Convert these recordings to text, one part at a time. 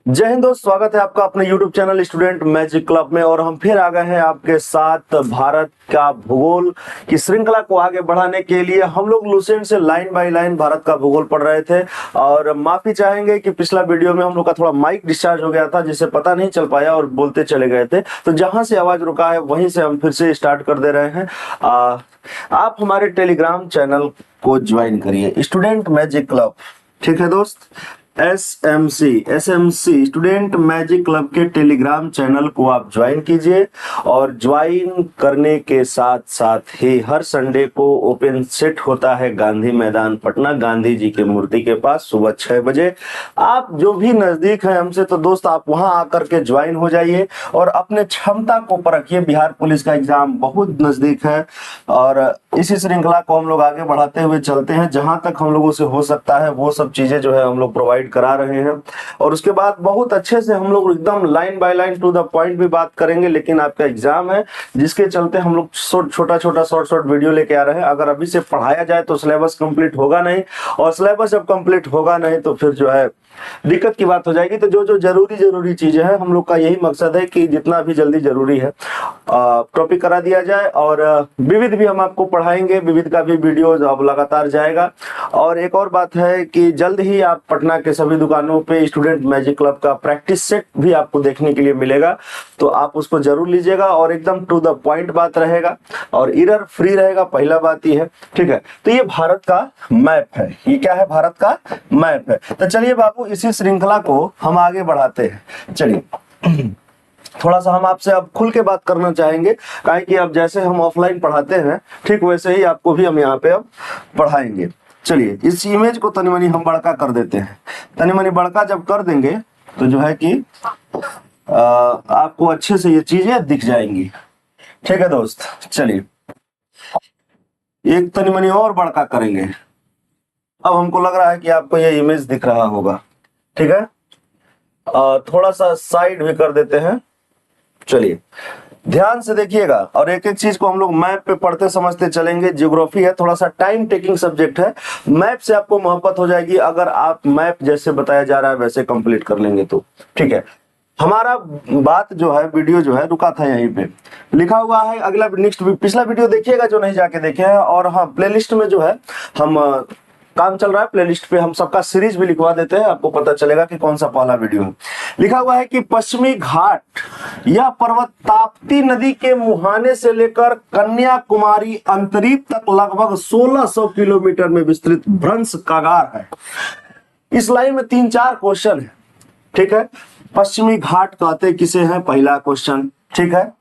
जय हिंद दोस्त, स्वागत है आपका अपने YouTube channel student magic club में। और हम फिर आ गए हैं आपके साथ भारत का भूगोल की श्रृंखला को आगे बढ़ाने के लिए। हम लोग लुसेंट से लाइन बाय लाइन भारत का भूगोल पढ़ रहे थे और माफी चाहेंगे कि पिछला वीडियो में हम लोग का थोड़ा माइक डिस्चार्ज हो गया था, जिससे पता नहीं चल पाया और बोलते चले गए थे। तो जहां से आवाज रुका है वहीं से हम फिर से स्टार्ट कर दे रहे हैं। आप हमारे टेलीग्राम चैनल को ज्वाइन करिए, स्टूडेंट मैजिक क्लब। ठीक है दोस्त, एसएमसी स्टूडेंट मैजिक क्लब के टेलीग्राम चैनल को आप ज्वाइन कीजिए। और ज्वाइन करने के साथ साथ ही हर संडे को ओपन सेट होता है गांधी मैदान पटना, गांधी जी की मूर्ति के पास, सुबह 6 बजे। आप जो भी नजदीक है हमसे, तो दोस्त आप वहां आकर के ज्वाइन हो जाइए और अपने क्षमता को परखिए। बिहार पुलिस का एग्जाम बहुत नजदीक है और इसी श्रृंखला को हम लोग आगे बढ़ाते हुए चलते हैं। जहां तक हम लोगों से हो सकता है वो सब चीजें जो है हम लोग प्रोवाइड करा रहे हैं। और उसके बाद बहुत अच्छे से हम लोग एकदम line by line to the point भी बात करेंगे। लेकिन आपका एग्जाम है, जिसके चलते हम लोग छोटा छोटा शॉर्ट वीडियो लेके आ रहे हैं। अगर अभी से पढ़ाया जाए तो सिलेबस कंप्लीट होगा नहीं, और सिलेबस जब कंप्लीट होगा नहीं तो फिर जो है दिक्कत की बात हो जाएगी। तो जो जो जरूरी चीजें हैं, हम लोग का यही मकसद है कि जितना भी जल्दी जरूरी है टॉपिक करा दिया जाए। और विविध भी हम आपको पढ़ाएंगे, विविध का भी वीडियो अब लगातार जाएगा। और एक और बात है कि जल्द ही आप पटना के सभी दुकानों पे स्टूडेंट मैजिक क्लब का प्रैक्टिस सेट भी आपको देखने के लिए मिलेगा, तो आप उसको जरूर लीजिएगा। और एकदम टू द पॉइंट बात रहेगा और एरर फ्री रहेगा, पहला बात ये है। ठीक है, तो ये भारत का मैप है। ये क्या है? भारत का मैप है। तो चलिए बाबू, इसी श्रृंखला को हम आगे बढ़ाते हैं। चलिए थोड़ा सा हम आपसे अब खुल के बात करना चाहेंगे, काहे कि अब जैसे हम ऑफलाइन पढ़ाते हैं ठीक वैसे ही आपको भी हम यहाँ पे अब पढ़ाएंगे। चलिए इस इमेज को तनी मनी हम बड़का कर देते हैं। तनी मनी बड़का जब कर देंगे तो जो है कि आपको अच्छे से ये चीजें दिख जाएंगी। ठीक है दोस्त, चलिए एक तनी मनी और बड़का करेंगे। अब हमको लग रहा है कि आपको ये इमेज दिख रहा होगा। ठीक है, थोड़ा सा साइड भी कर देते हैं। चलिए ध्यान से देखिएगा और एक एक चीज को हम लोग मैप पे पढ़ते समझते चलेंगे। ज्योग्राफी है, थोड़ा सा टाइम टेकिंग सब्जेक्ट है। मैप से आपको मोहब्बत हो जाएगी अगर आप मैप जैसे बताया जा रहा है वैसे कंप्लीट कर लेंगे तो। ठीक है, हमारा बात जो है, वीडियो जो है रुका था यहीं पे, लिखा हुआ है अगला नेक्स्ट पिछला वीडियो देखिएगा जो नहीं जाके देखे हैं। और हाँ, प्लेलिस्ट में जो है हम काम चल रहा है, प्लेलिस्ट पे हम सबका सीरीज भी लिखवा देते हैं, आपको पता चलेगा कि कौन सा पहला वीडियो है। लिखा हुआ है कि पश्चिमी घाट यह पर्वत ताप्ती नदी के मुहाने से लेकर कन्याकुमारी अंतरीप तक लगभग 1600 किलोमीटर में विस्तृत भ्रंश कागार है। इस लाइन में 3-4 क्वेश्चन है। ठीक है, पश्चिमी घाट कहते किसे हैं, पहला क्वेश्चन। ठीक है,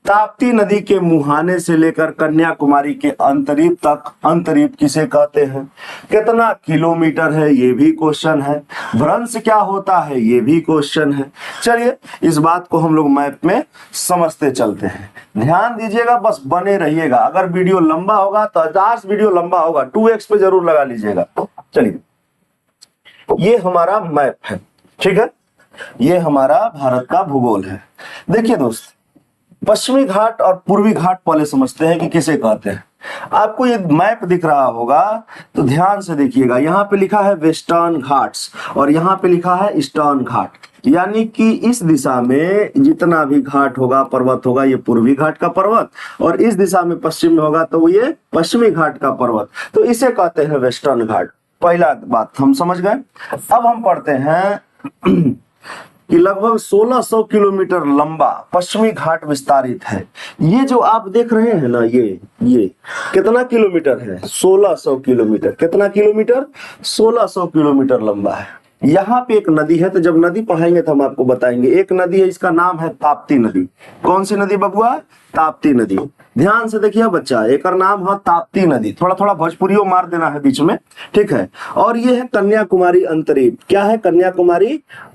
ताप्ती नदी के मुहाने से लेकर कन्याकुमारी के अंतरीप तक, अंतरीप किसे कहते हैं, कितना किलोमीटर है, ये भी क्वेश्चन है। भ्रंश क्या होता है, ये भी क्वेश्चन है। चलिए इस बात को हम लोग मैप में समझते चलते हैं। ध्यान दीजिएगा, बस बने रहिएगा। अगर वीडियो लंबा होगा तो 50 वीडियो लंबा होगा, 2x पे जरूर लगा लीजिएगा। चलिए ये हमारा मैप है। ठीक है, ये हमारा भारत का भूगोल है। देखिए दोस्त, पश्चिमी घाट और पूर्वी घाट पहले समझते हैं कि किसे कहते हैं। आपको ये मैप दिख रहा होगा तो ध्यान से देखिएगा। यहाँ पे लिखा है वेस्टर्न घाट्स और यहाँ पे लिखा है ईस्टर्न घाट, यानी कि इस दिशा में जितना भी घाट होगा, पर्वत होगा, ये पूर्वी घाट का पर्वत, और इस दिशा में पश्चिम में होगा तो ये पश्चिमी घाट का पर्वत, तो इसे कहते हैं वेस्टर्न घाट। पहला बात हम समझ गए। अब हम पढ़ते हैं कि लगभग 1600 किलोमीटर लंबा पश्चिमी घाट विस्तारित है। ये जो आप देख रहे हैं ना, ये कितना किलोमीटर है, 1600 किलोमीटर। कितना किलोमीटर? 1600 किलोमीटर लंबा है। यहाँ पे एक नदी है, तो जब नदी पढ़ाएंगे तो हम आपको बताएंगे। एक नदी है, इसका नाम है ताप्ती नदी। कौन सी नदी बबुआ? ताप्ती नदी। ध्यान से देखिए बच्चा, एक नाम है ताप्ती नदी। थोड़ा थोड़ा भोजपुरियों मार देना है बीच में। ठीक है, और ये है कन्याकुमारी अंतरीप। क्या है? कन्याकुमारी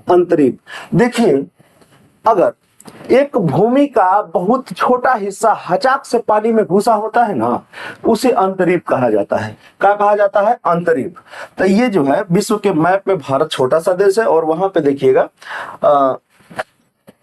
अंतरीप। देखिए, अगर एक भूमि का बहुत छोटा हिस्सा हचाक से पानी में घुसा होता है ना, उसे अंतरीप कहा जाता है। क्या कहा जाता है? अंतरीप। तो ये जो है विश्व के मैप में भारत छोटा सा देश है, और वहां पे देखिएगा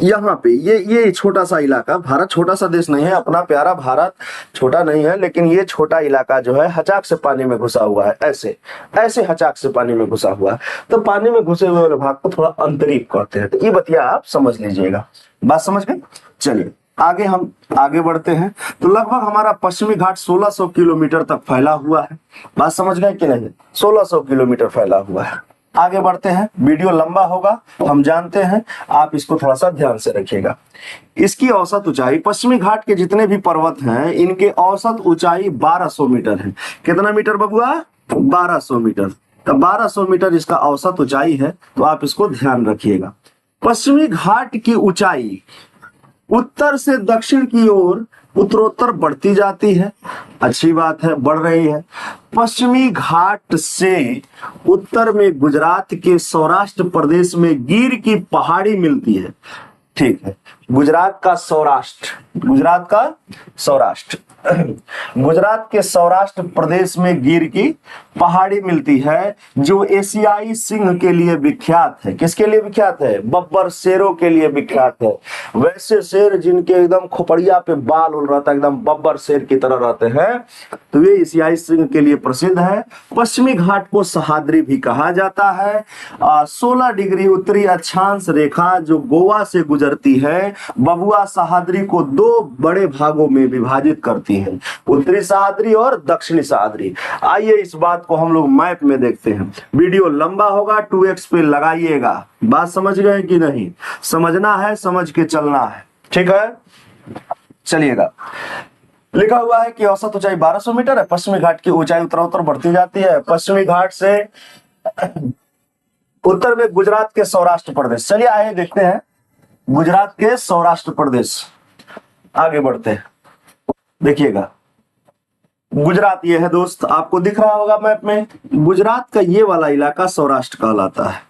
यहाँ पे ये छोटा सा इलाका, भारत छोटा सा देश नहीं है, अपना प्यारा भारत छोटा नहीं है, लेकिन ये छोटा इलाका जो है हचाक से पानी में घुसा हुआ है, ऐसे ऐसे हचाक से पानी में घुसा हुआ है। तो पानी में घुसे हुए भाग को थोड़ा अंतरीप कहते हैं। तो ये बतिया आप समझ लीजिएगा। बात समझ गए? चलिए आगे हम आगे बढ़ते हैं। तो लगभग हमारा पश्चिमी घाट 1600 किलोमीटर तक फैला हुआ है। बात समझ गए कि नहीं? 1600 किलोमीटर फैला हुआ है। आगे बढ़ते हैं, वीडियो लंबा होगा हम जानते हैं, आप इसको थोड़ा सा ध्यान से रखिएगा। इसकी औसत ऊंचाई, पश्चिमी घाट के जितने भी पर्वत हैं इनके औसत ऊंचाई 1200 मीटर है। कितना मीटर बबुआ? 1200 मीटर। तो 1200 मीटर इसका औसत ऊंचाई है, तो आप इसको ध्यान रखिएगा। पश्चिमी घाट की ऊंचाई उत्तर से दक्षिण की ओर उत्तरोत्तर बढ़ती जाती है। अच्छी बात है, बढ़ रही है। पश्चिमी घाट से उत्तर में गुजरात के सौराष्ट्र प्रदेश में गिर की पहाड़ी मिलती है। ठीक है, गुजरात का सौराष्ट्र, गुजरात का सौराष्ट्र गुजरात के सौराष्ट्र प्रदेश में गिर की पहाड़ी मिलती है, जो एशियाई सिंह के लिए विख्यात है। किसके लिए विख्यात है? बब्बर शेरों के लिए विख्यात है। वैसे शेर जिनके एकदम खोपड़िया पे बाल उल रहता है, एकदम बब्बर शेर की तरह रहते हैं, तो ये एशियाई सिंह के लिए प्रसिद्ध है। पश्चिमी घाट को सह्याद्री भी कहा जाता है। 16 डिग्री उत्तरी अक्षांश रेखा जो गोवा से गुजरती है, बबुआ सह्याद्री को 2 बड़े भागों में विभाजित करती है, उत्तरी सह्याद्री और दक्षिणी सह्याद्री। आइए इस बात को हम लोग मैप में देखते हैं। वीडियो लंबा होगा, 2x पे लगाइएगा। बात समझ गए कि नहीं? समझना है, समझ के चलना है, ठीक है? चलिएगा, लिखा हुआ है कि औसत ऊंचाई 1200 मीटर है। पश्चिमी घाट की ऊंचाई उत्तरोत्तर बढ़ती जाती है। पश्चिमी घाट से उत्तर में गुजरात के सौराष्ट्र प्रदेश। चलिए आइए देखते हैं गुजरात के सौराष्ट्र प्रदेश। आगे बढ़ते हैं, देखिएगा गुजरात ये है दोस्त, आपको दिख रहा होगा मैप में। गुजरात का ये वाला इलाका सौराष्ट्र कहलाता है।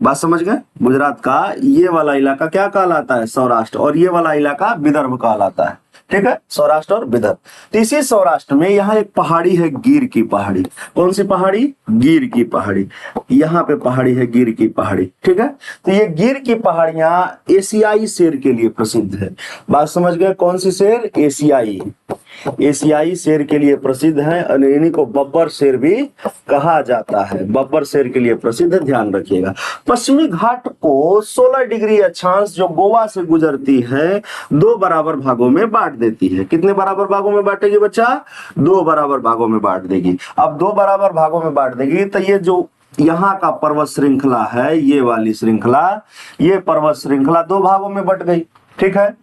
बात समझ गए? गुजरात का ये वाला इलाका क्या कहलाता है? सौराष्ट्र। और ये वाला इलाका विदर्भ कहलाता है। ठीक है, सौराष्ट्र और विदर्भ। तो इसी सौराष्ट्र में यहाँ एक पहाड़ी है, गिर की पहाड़ी। कौन सी पहाड़ी? गिर की पहाड़ी। यहाँ पे पहाड़ी है गिर की पहाड़ी। ठीक है, तो ये गिर की पहाड़ियां एशियाई शेर के लिए प्रसिद्ध है। बात समझ गए? कौन सी शेर? एशियाई। एशियाई शेर के लिए प्रसिद्ध है और इन्हीं को बब्बर शेर भी कहा जाता है। बब्बर शेर के लिए प्रसिद्ध है, ध्यान रखिएगा। पश्चिमी घाट को 16 डिग्री अक्षांश जो गोवा से गुजरती है 2 बराबर भागों में बांट देती है। कितने बराबर भागों में बांटेगी बच्चा? 2 बराबर भागों में बांट देगी। अब 2 बराबर भागों में बांट देगी तो ये जो यहाँ का पर्वत श्रृंखला है, ये वाली श्रृंखला, ये पर्वत श्रृंखला 2 भागों में बट गई। ठीक है,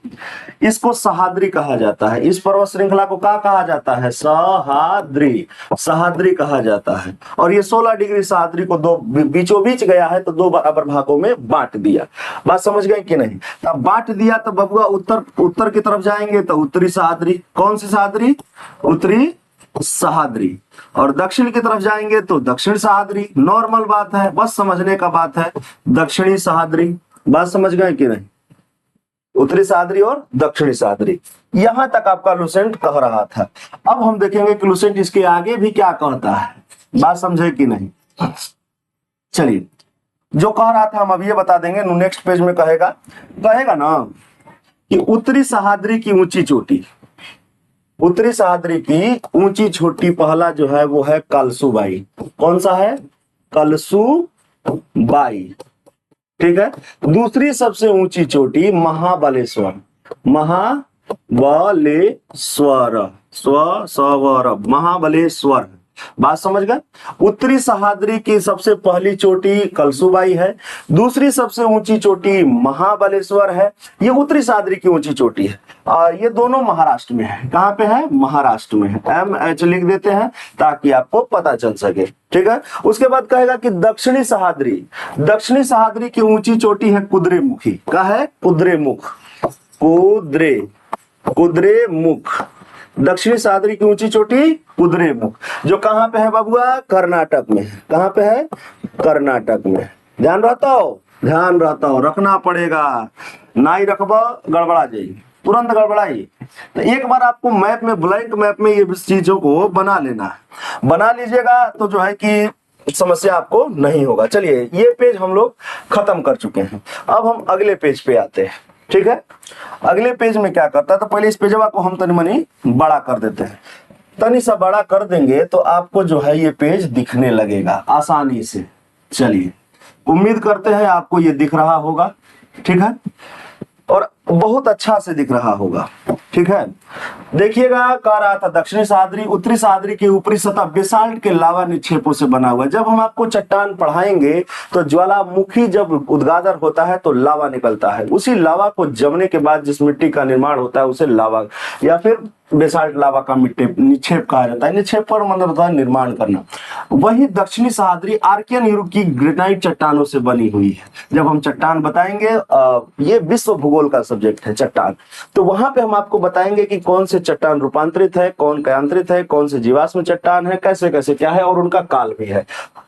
इसको सह्याद्री कहा जाता है। इस पर्वत श्रृंखला को क्या कहा जाता है? सह्याद्री। सह्याद्री कहा जाता है। और ये 16 डिग्री सह्याद्री को 2 बीचों बीच गया है, तो 2 बराबर भागों में बांट दिया। बात समझ गए कि नहीं? तब बांट दिया तो बबुआ उत्तर की तरफ जाएंगे तो उत्तरी सह्याद्री। कौन सी सह्याद्री? उत्तरी सह्याद्री। और दक्षिण की तरफ जाएंगे तो दक्षिण सह्याद्री। नॉर्मल बात है, बस समझने का बात है। दक्षिणी सह्याद्री। बात समझ गए कि नहीं? उत्तरी सह्याद्री और दक्षिणी सह्याद्री। यहां तक आपका लुसेंट कह रहा था। अब हम देखेंगे कि लुसेंट इसके आगे भी क्या कहता है। बात समझे कि नहीं? चलिए, जो कह रहा था हम अब ये बता देंगे। नेक्स्ट पेज में कहेगा ना कि उत्तरी सह्याद्री की ऊंची चोटी, उत्तरी सह्याद्री की ऊंची चोटी पहला जो है वो है कलसुबाई। कौन सा है? कलसुबाई। ठीक है, दूसरी सबसे ऊंची चोटी महाबलेश्वर। महाबलेश्वर। बात समझ गए? उत्तरी सह्याद्री की सबसे पहली चोटी कलसुबाई है, दूसरी सबसे ऊंची चोटी महाबलेश्वर है। ये उत्तरी सह्याद्री की ऊंची चोटी है और ये दोनों महाराष्ट्र में है। कहां पे है? महाराष्ट्र में है। MH लिख देते हैं ताकि आपको पता चल सके। ठीक है, उसके बाद कहेगा कि दक्षिणी सह्याद्री, दक्षिणी सह्याद्री की ऊंची चोटी है कुद्रेमुखी। क्या है? कुद्रेमुख। कुद्रेमुख। दक्षिणी सह्याद्री की ऊंची चोटी कुद्रेमुख, जो कहां पे है बबुआ? कर्नाटक में। कहां पे है? कर्नाटक में। ध्यान रहता हो, ध्यान रहता हो, रखना पड़ेगा। नहीं रखबा गड़बड़ा जाएगी, तुरंत गड़बड़ाई। तो एक बार आपको मैप में, ब्लैंक मैप में ये चीजों को बना लेना है। बना लीजिएगा तो जो है कि समस्या आपको नहीं होगा। चलिए, ये पेज हम लोग खत्म कर चुके हैं। अब हम अगले पेज पे आते हैं। ठीक है। अगले पेज में क्या करता है, तो पहले इस पेजवा को हम तनी मनी बड़ा कर देते हैं। तनी सा बड़ा कर देंगे तो आपको जो है ये पेज दिखने लगेगा आसानी से। चलिए, उम्मीद करते हैं आपको ये दिख रहा होगा, ठीक है, और बहुत अच्छा से दिख रहा होगा, ठीक है। देखिएगा, कह रहा था दक्षिणी सह्याद्री उत्तरी सह्याद्री की ऊपरी सतह बेसाल्ट के लावा निक्षेपों से बना हुआ है। जब हम आपको चट्टान पढ़ाएंगे तो ज्वालामुखी जब उद्गादर होता है तो लावा निकलता है। उसी लावा को जमने के बाद जिस मिट्टी का निर्माण होता है उसे लावा या फिर बेसाल्ट लावा का मिट्टी निक्षेप कहा जाता है। निक्षेप पर मतलब होता है निर्माण करना। वही दक्षिणी सह्याद्री आर्कियन युग की ग्रेनाइट चट्टानों से बनी हुई है। जब हम चट्टान बताएंगे, ये विश्व भूगोल का सब्जेक्ट है चट्टान, तो वहां पे हम आपको बताएंगे कि कौन से चट्टान रूपांतरित है, कौन कायांतरित है, कौन से जीवाश्म चट्टान है, कैसे कैसे क्या है, और उनका काल भी है।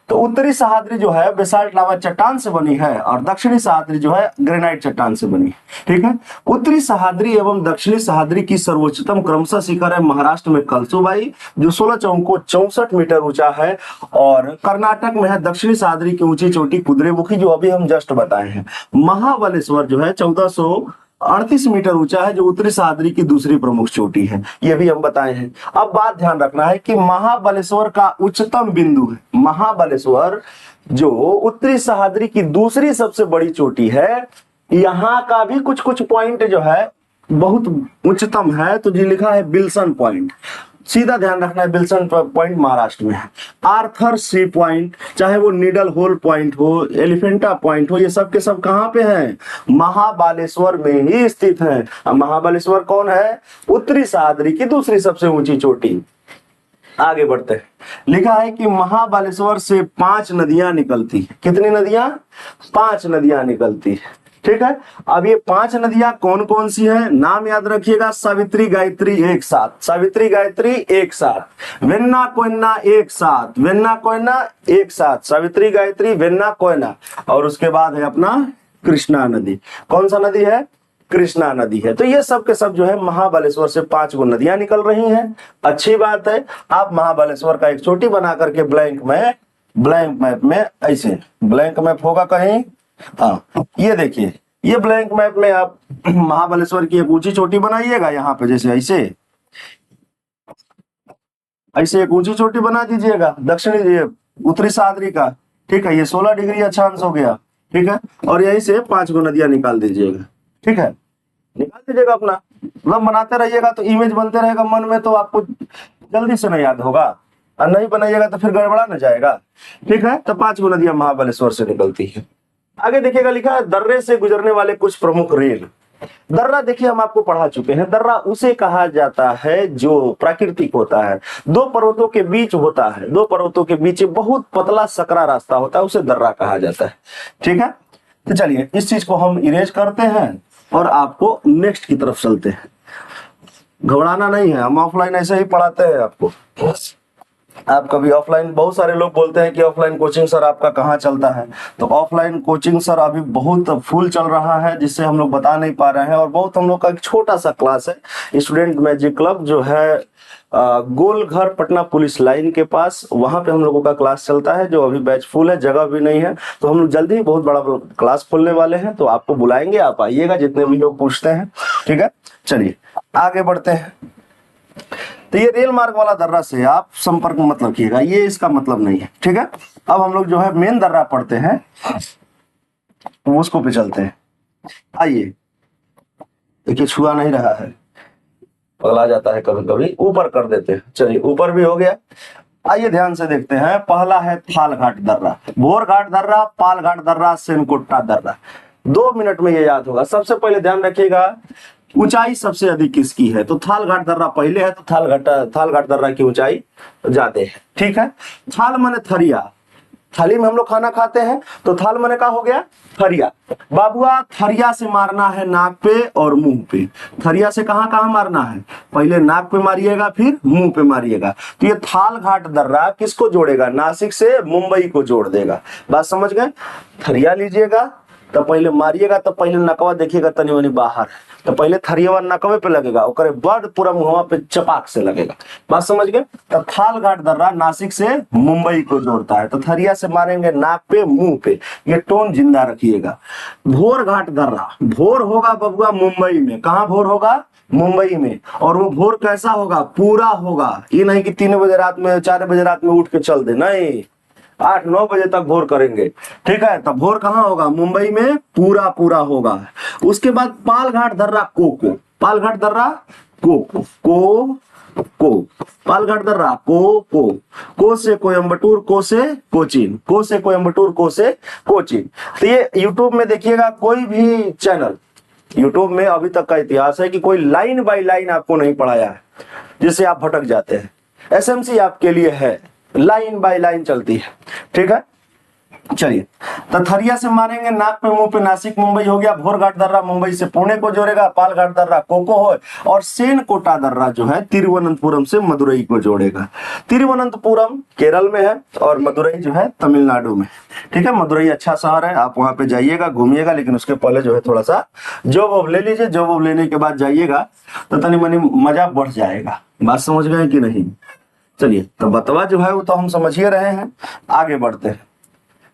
तो उत्तरी सह्याद्री जो है बेसाल्ट लावा चट्टान से बनी है और दक्षिणी सह्याद्री जो है ग्रेनाइट चट्टान से बनी है, ठीक है। उत्तरी सह्याद्री एवं दक्षिणी सह्याद्री की सर्वोच्चतम क्रमशः शिखर है महाराष्ट्र में कलसुबाई, जो 16 मीटर ऊंचा है, और कर्नाटक में है दक्षिणी सह्याद्री की ऊंची चोटी कुद्रेमुखी, जो अभी हम जस्ट बताए हैं। महाबलेश्वर जो है 1438 मीटर ऊंचा है, जो उत्तरी सह्याद्री की दूसरी प्रमुख चोटी है, ये भी हम बताए हैं। अब बात ध्यान रखना है कि महाबलेश्वर का उच्चतम बिंदु है। महाबलेश्वर जो उत्तरी सह्याद्री की दूसरी सबसे बड़ी चोटी है, यहाँ का भी कुछ कुछ पॉइंट जो है बहुत उच्चतम है, तो जी लिखा है बिल्सन पॉइंट। सीधा ध्यान रखना है, बिल्सन पॉइंट महाराष्ट्र में है। आर्थर सी पॉइंट, चाहे वो नीडल होल पॉइंट हो, एलिफेंटा पॉइंट हो, ये सब के सब कहां पे हैं? महाबलेश्वर में ही स्थित हैं। अब महाबलेश्वर कौन है? उत्तरी सह्याद्री की दूसरी सबसे ऊंची चोटी। आगे बढ़ते हैं। लिखा है कि महाबलेश्वर से 5 नदियां निकलती है। कितनी नदियां? 5 नदियां निकलती है, ठीक है। अब ये 5 नदियां कौन कौन सी हैं? नाम याद रखिएगा, सावित्री गायत्री एक साथ, सावित्री गायत्री एक साथ, वेन्ना कोयना एक साथ, वेन्ना कोयना एक साथ, सावित्री गायत्री वेन्ना कोयना, और उसके बाद है अपना कृष्णा नदी। कौन सा नदी है? कृष्णा नदी है। तो ये सब के सब जो है महाबलेश्वर से 5 गो नदियां निकल रही हैं। अच्छी बात है। आप महाबलेश्वर का एक चोटी बना करके ब्लैंक मैप में ऐसे ब्लैंक मैप होगा कहीं, हाँ ये देखिए, ये ब्लैंक मैप में आप महाबलेश्वर की एक ऊंची चोटी बनाइएगा, यहाँ पे जैसे ऐसे एक ऊंची चोटी बना दीजिएगा दक्षिणी उत्तरी सह्याद्री का, ठीक है। ये 16 डिग्री अक्षांश हो गया, ठीक है। और यहीं से 5 गो नदियां निकाल दीजिएगा, ठीक है। निकाल दीजिएगा अपना, मतलब बनाते रहिएगा तो इमेज बनते रहेगा मन में, तो आपको जल्दी से नहीं याद होगा, और नहीं बनाइएगा तो फिर गड़बड़ा न जाएगा, ठीक है। तो 5 गो नदियां महाबलेश्वर से निकलती है। आगे देखिएगा, लिखा है दर्रे से गुजरने वाले कुछ प्रमुख रेल। दर्रा देखिए हम आपको पढ़ा चुके हैं। दर्रा उसे कहा जाता है जो प्राकृतिक होता है, 2 पर्वतों के बीच होता है, 2 पर्वतों के बीच बहुत पतला सकरा रास्ता होता है, उसे दर्रा कहा जाता है, ठीक है। तो चलिए इस चीज को हम इरेज करते हैं और आपको नेक्स्ट की तरफ चलते हैं। घबराना नहीं है, हम ऑफलाइन ऐसे ही पढ़ाते हैं आपको। आप कभी ऑफलाइन, बहुत सारे लोग बोलते हैं कि ऑफलाइन कोचिंग सर आपका कहाँ चलता है, तो ऑफलाइन कोचिंग सर अभी बहुत फुल चल रहा है, जिससे हम लोग बता नहीं पा रहे हैं। और बहुत हम लोग का एक छोटा सा क्लास है स्टूडेंट मैजिक क्लब, जो है गोल घर पटना पुलिस लाइन के पास, वहां पे हम लोगों का क्लास चलता है, जो अभी बैच फुल है, जगह भी नहीं है। तो हम लोग जल्दी ही बहुत बड़ा क्लास खोलने वाले हैं, तो आपको बुलाएंगे, आप आइएगा जितने भी लोग पूछते हैं, ठीक है। चलिए आगे बढ़ते हैं। तो ये रेल मार्ग वाला दर्रा से आप संपर्क मत रखिएगा, ये इसका मतलब नहीं है, ठीक है। अब हम लोग जो है मेन दर्रा पढ़ते हैं, उसको पे चलते हैं। आइए देखिए, छुआ नहीं रहा है, पगला जाता है कभी कभी, ऊपर कर देते हैं। चलिए ऊपर भी हो गया। आइए ध्यान से देखते हैं। पहला है थालघाट दर्रा, भोरघाट दर्रा, पालघाट दर्रा, सेनकोट्टा दर्रा। 2 मिनट में ये याद होगा। सबसे पहले ध्यान रखिएगा, ऊंचाई सबसे अधिक किसकी है? तो थालघाट दर्रा पहले है, तो थालघाट दर्रा की ऊंचाई ज्यादा है, ठीक है। थाल माने थरिया, थाली में हम लोग खाना खाते हैं, तो थाल माने का हो गया? थरिया। बाबुआ थरिया से मारना है नाक पे और मुंह पे। थरिया से कहां कहां मारना है? पहले नाक पे मारिएगा, फिर मुंह पे मारिएगा। तो ये थालघाट दर्रा किसको जोड़ेगा? नासिक से मुंबई को जोड़ देगा। बात समझ गए? थरिया लीजिएगा, तो पहले मारिएगा तो पहले नकवा देखिएगा तनी मनी बाहर, तो पहले थरियावा नकवे पे लगेगा, ओकरे बाद पूरा मुहवा पे चपाक से लगेगा। बात समझ गए। तो थाल घाट दर्रा नासिक से मुंबई को जोड़ता है, तो थरिया से मारेंगे नाक पे मुंह पे, ये टोन जिंदा रखिएगा। भोर घाट दर्रा, भोर होगा बबुआ मुंबई में, कहाँ भोर होगा? मुंबई में। और वो भोर कैसा होगा? पूरा होगा। ये नहीं कि 3 बजे रात में 4 बजे रात में उठ के चल दे, नहीं, 8-9 बजे तक भोर करेंगे, ठीक है। तो भोर कहाँ होगा? मुंबई में पूरा पूरा होगा। उसके बाद पालघाट दर्रा कोको, पालघाट दर्रा कोको, को पालघाट दर्रा को से कोयम्बटूर, को से कोचीन, को से कोयम्बटूर, को से कोचीन। तो ये यूट्यूब में देखिएगा, कोई भी चैनल यूट्यूब में अभी तक का इतिहास है कि कोई लाइन बाय लाइन आपको नहीं पढ़ाया है, जिससे आप भटक जाते हैं। एसएमसी आपके लिए है, लाइन बाय लाइन चलती है, ठीक है। चलिए, तो थरिया से मारेंगे नाक पे मुंह पे, नासिक मुंबई हो गया। भोरघाट दर्रा मुंबई से पुणे को जोड़ेगा। पालघाट दर्रा कोको हो, और सेनकोटा दर्रा जो है तिरुवनंतपुरम से मदुरई को जोड़ेगा। तिरुवनंतपुरम केरल में है और मदुरई जो है तमिलनाडु में, ठीक है। मदुरई अच्छा शहर है, आप वहां पे जाइएगा, घूमिएगा, लेकिन उसके पहले जो है थोड़ा सा जॉब वॉब ले लीजिए। जॉब वॉब लेने के बाद जाइएगा तो तनी मनी मजा बढ़ जाएगा। बात समझ गए कि नहीं? चलिए, तो बतवा जो है वो तो हम समझ ही रहे हैं, आगे बढ़ते हैं।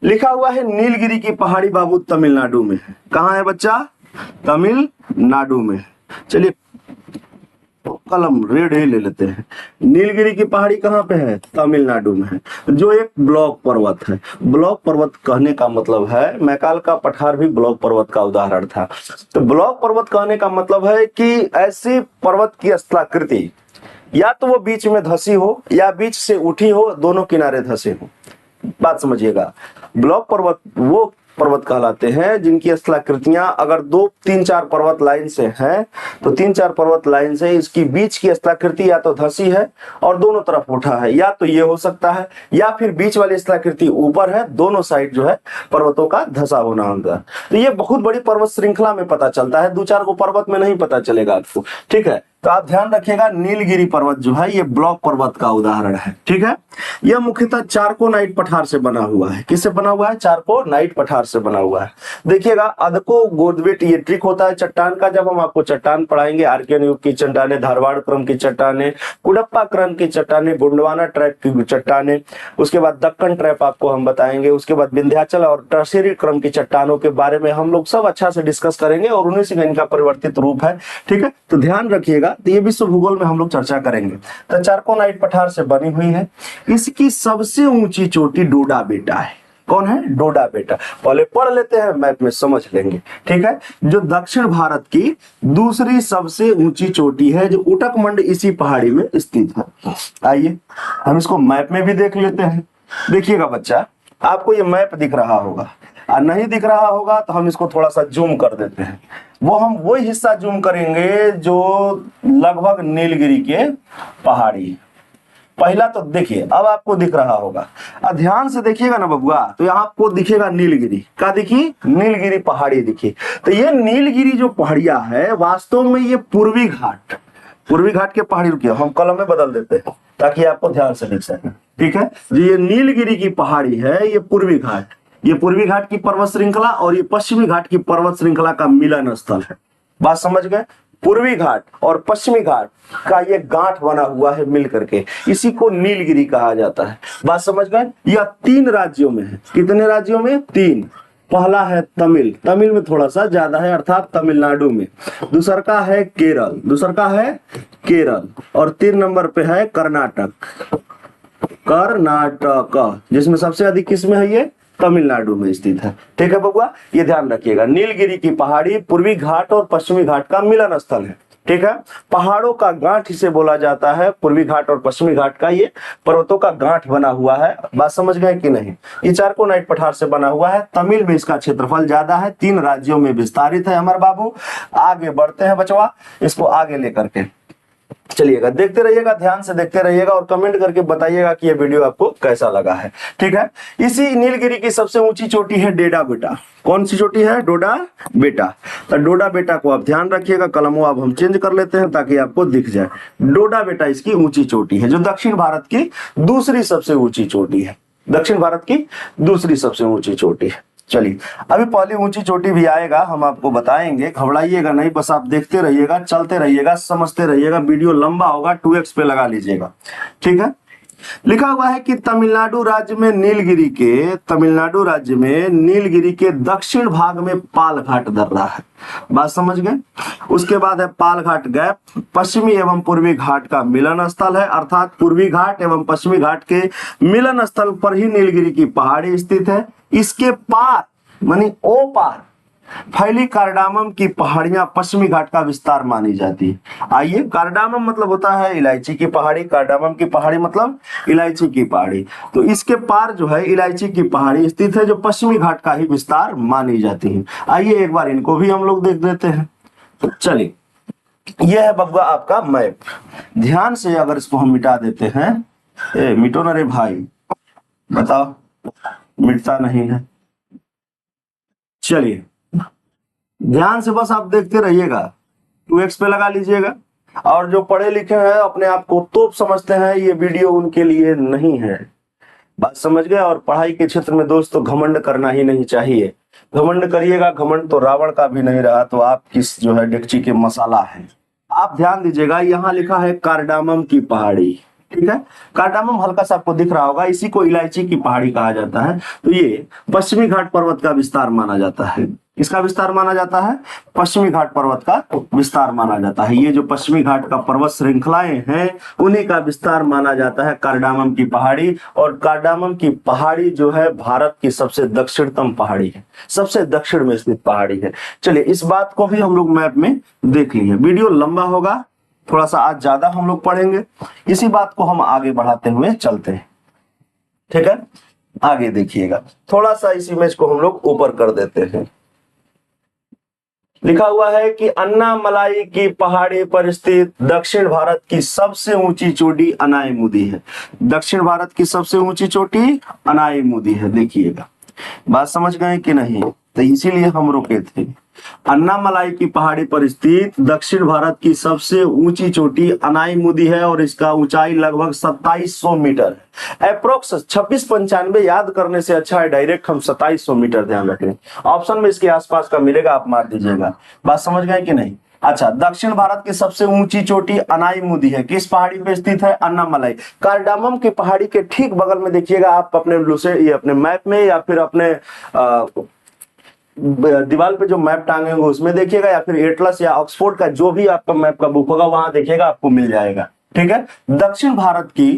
लिखा हुआ है नीलगिरी की पहाड़ी बाबू तमिलनाडु में है। कहाँ है बच्चा? तमिलनाडु में। चलिए, कलम रेड ही ले लेते हैं। नीलगिरी की पहाड़ी कहाँ पे है? तमिलनाडु में है, जो एक ब्लॉक पर्वत है। ब्लॉक पर्वत कहने का मतलब है, मैकाल का पठार भी ब्लॉक पर्वत का उदाहरण था। तो ब्लॉक पर्वत कहने का मतलब है कि ऐसी पर्वत की स्थलाकृति या तो वो बीच में धसी हो या बीच से उठी हो, दोनों किनारे धसे हो। बात समझिएगा। ब्लॉक पर्वत वो पर्वत कहलाते हैं जिनकी स्थलाकृतियां अगर 2-3-4 पर्वत लाइन से हैं, तो 3-4 पर्वत लाइन से इसकी बीच की स्थलाकृति या तो धसी है और दोनों तरफ उठा है, या तो ये हो सकता है, या फिर बीच वाली स्थलाकृति ऊपर है, दोनों साइड जो है पर्वतों का धसा होना होगा। तो ये बहुत बड़ी पर्वत श्रृंखला में पता चलता है, 2-4 को पर्वत में नहीं पता चलेगा आपको, ठीक है। तो आप ध्यान रखिएगा, नीलगिरी पर्वत जो है ये ब्लॉक पर्वत का उदाहरण है, ठीक है। यह मुख्यतः चारकोनाइट पठार से बना हुआ है। किससे बना हुआ है? चारकोनाइट पठार से बना हुआ है। देखिएगा, अदको गोदवेट ये ट्रिक होता है चट्टान का। जब हम आपको चट्टान पढ़ाएंगे, आर्कियन युग की चट्टाने, धारवाड़ क्रम की चट्टाने, कुडप्पा क्रम की चट्टाने, गोंडवाना ट्रैप की चट्टाने, उसके बाद दक्कन ट्रैप आपको हम बताएंगे, उसके बाद विंध्याचल और टर्शियरी क्रम की चट्टानों के बारे में हम लोग सब अच्छा से डिस्कस करेंगे, और उन्हीं से इनका परिवर्तित रूप है, ठीक है। तो ध्यान रखिएगा, तो ये विश्व भूगोल में हम लोग चर्चा करेंगे। तो चारकोनाइट पठार से बनी हुई है। इसकी सबसे ऊंची चोटी डोडा बेटा है। कौन है? डोडा बेटा। पहले पढ़ लेते हैं, मैप में समझ लेंगे, ठीक है। जो दक्षिण भारत की दूसरी सबसे ऊंची चोटी है, जो उटकमंड इसी पहाड़ी में स्थित है। आइए हम इसको मैप में भी देख लेते हैं। देखिएगा बच्चा, आपको ये मैप दिख रहा होगा, और नहीं दिख रहा होगा तो हम इसको थोड़ा सा जूम कर देते हैं। हम वही हिस्सा जूम करेंगे जो लगभग नीलगिरी के पहाड़ी। पहला तो देखिए, अब आपको दिख रहा होगा, ध्यान से देखिएगा ना बबुआ, तो यहाँ आपको दिखेगा नीलगिरी। क्या दिखी? नीलगिरी पहाड़ी दिखी। तो ये नीलगिरी जो पहाड़िया है, वास्तव में ये पूर्वी घाट के पहाड़ी, रुकिए हम कलम में बदल देते हैं ताकि आपको ध्यान से दिख सके, ठीक है। जो ये नीलगिरी की पहाड़ी है, ये पूर्वी घाट की पर्वत श्रृंखला और ये पश्चिमी घाट की पर्वत श्रृंखला का मिलन स्थल है। बात समझ गए? पूर्वी घाट और पश्चिमी घाट का ये गांठ बना हुआ है मिल करके, इसी को नीलगिरी कहा जाता है। बात समझ गए? यह 3 राज्यों में है। कितने राज्यों में? 3। पहला है तमिल में थोड़ा सा ज्यादा है, अर्थात तमिलनाडु में। दूसरा का है केरल, और 3 नंबर पे है कर्नाटक, जिसमें सबसे अधिक किसमें है? ये तमिलनाडु में स्थित है, ठीक है बबुआ। ये ध्यान रखिएगा, नीलगिरी की पहाड़ी पूर्वी घाट और पश्चिमी घाट का मिलन स्थल है, ठीक है। पहाड़ों का गांठ इसे बोला जाता है, पूर्वी घाट और पश्चिमी घाट का ये पर्वतों का गांठ बना हुआ है। बात समझ गए कि नहीं? ये चारकोनाइट पठार से बना हुआ है। तमिल में इसका क्षेत्रफल ज्यादा है, 3 राज्यों में विस्तारित है। हमारे बाबू आगे बढ़ते हैं बचवा, इसको आगे लेकर के चलिएगा, देखते रहिएगा, ध्यान से देखते रहिएगा, और कमेंट करके बताइएगा कि ये वीडियो आपको कैसा लगा है, ठीक है। इसी नीलगिरी की सबसे ऊंची चोटी है डोडा बेटा। कौन सी चोटी है? डोडा बेटा। तो डोडा बेटा को आप ध्यान रखिएगा, कलमों अब हम चेंज कर लेते हैं ताकि आपको दिख जाए। डोडा बेटा इसकी ऊंची चोटी है, जो दक्षिण भारत की दूसरी सबसे ऊंची चोटी है। चलिए, अभी पहली ऊंची चोटी भी आएगा, हम आपको बताएंगे, घबराइएगा नहीं, बस आप देखते रहिएगा, चलते रहिएगा, समझते रहिएगा। वीडियो लंबा होगा, 2x पे लगा लीजिएगा, ठीक है। लिखा हुआ है कि तमिलनाडु राज्य में नीलगिरी के दक्षिण भाग में पालघाट दर्रा है। बात समझ गए। उसके बाद है पालघाट गैप, पश्चिमी एवं पूर्वी घाट का मिलन स्थल है, अर्थात पूर्वी घाट एवं पश्चिमी घाट के मिलन स्थल पर ही नीलगिरी की पहाड़ी स्थित है। इसके पार मानी ओ पार फैली कार्डामम की पहाड़ियां पश्चिमी घाट का विस्तार मानी जाती है। आइए, कार्डामम मतलब होता है इलायची की पहाड़ी, कार्डामम की पहाड़ी मतलब इलायची की पहाड़ी। तो इसके पार जो है इलायची की पहाड़ी स्थित है, जो पश्चिमी घाट का ही विस्तार मानी जाती है। आइए एक बार इनको भी हम लोग देख लेते हैं। तो चलिए, यह है बब्बा आपका मैप। ध्यान से अगर इसको हम मिटा देते हैं, मिटो ना रे भाई, बताओ, मिटता नहीं है। चलिए, ध्यान से बस आप देखते रहिएगा, 2x पे लगा लीजिएगा। और जो पढ़े लिखे हैं, अपने आप को तोप समझते हैं, ये वीडियो उनके लिए नहीं है। बात समझ गए। और पढ़ाई के क्षेत्र में दोस्तों घमंड करना ही नहीं चाहिए। घमंड करिएगा, घमंड तो रावण का भी नहीं रहा, तो आप किस जो है डेगची के मसाला है। आप ध्यान दीजिएगा, यहाँ लिखा है कार्डामम की पहाड़ी, ठीक है। कार्डामम हल्का सा आपको दिख रहा होगा, इसी को इलायची की पहाड़ी कहा जाता है। तो ये पश्चिमी घाट पर्वत का विस्तार माना जाता है। किसका विस्तार माना जाता है? पश्चिमी घाट पर्वत का विस्तार माना जाता है। ये जो पश्चिमी घाट का पर्वत श्रृंखलाएं हैं, उन्हीं का विस्तार माना जाता है कार्डामम की पहाड़ी। और कार्डामम की पहाड़ी जो है भारत की सबसे दक्षिणतम पहाड़ी है, सबसे दक्षिण में स्थित पहाड़ी है। चलिए, इस बात को भी हम लोग मैप में देख लिए। वीडियो लंबा होगा, थोड़ा सा आज ज्यादा हम लोग पढ़ेंगे, इसी बात को हम आगे बढ़ाते हुए चलते हैं, ठीक है। आगे देखिएगा, थोड़ा सा इस इमेज को हम लोग ऊपर कर देते हैं। लिखा हुआ है कि अन्नामलाई की पहाड़ी पर स्थित दक्षिण भारत की सबसे ऊंची चोटी अनायमुदी है। दक्षिण भारत की सबसे ऊंची चोटी अनायमुदी है। देखिएगा, बात समझ गए कि नहीं? तो इसीलिए हम रुके थे। अन्नामलाई की पहाड़ी पर स्थित दक्षिण भारत की सबसे ऊंची चोटी अनायमुदी है और इसका ऊंचाई लगभग 2700 मीटर है। अप्रोक्स 2695 याद करने से अच्छा है डायरेक्ट हम 2700 मीटर ध्यान रखें। ऑप्शन में इसके आसपास का मिलेगा, आप मार दीजिएगा। बात समझ गए कि नहीं? अच्छा, दक्षिण भारत की सबसे ऊंची चोटी अनायमुदी है। किस पहाड़ी पे स्थित है? अन्नामलाई। कार्डामम की पहाड़ी के ठीक बगल में देखिएगा, आप अपने ये अपने मैप में या फिर अपने दीवार पे जो मैप टांगे होंगे उसमें देखिएगा, या फिर एटलस या ऑक्सफोर्ड का जो भी आपका मैप का बुक होगा वहां देखिएगा, आपको मिल जाएगा, ठीक है। दक्षिण भारत की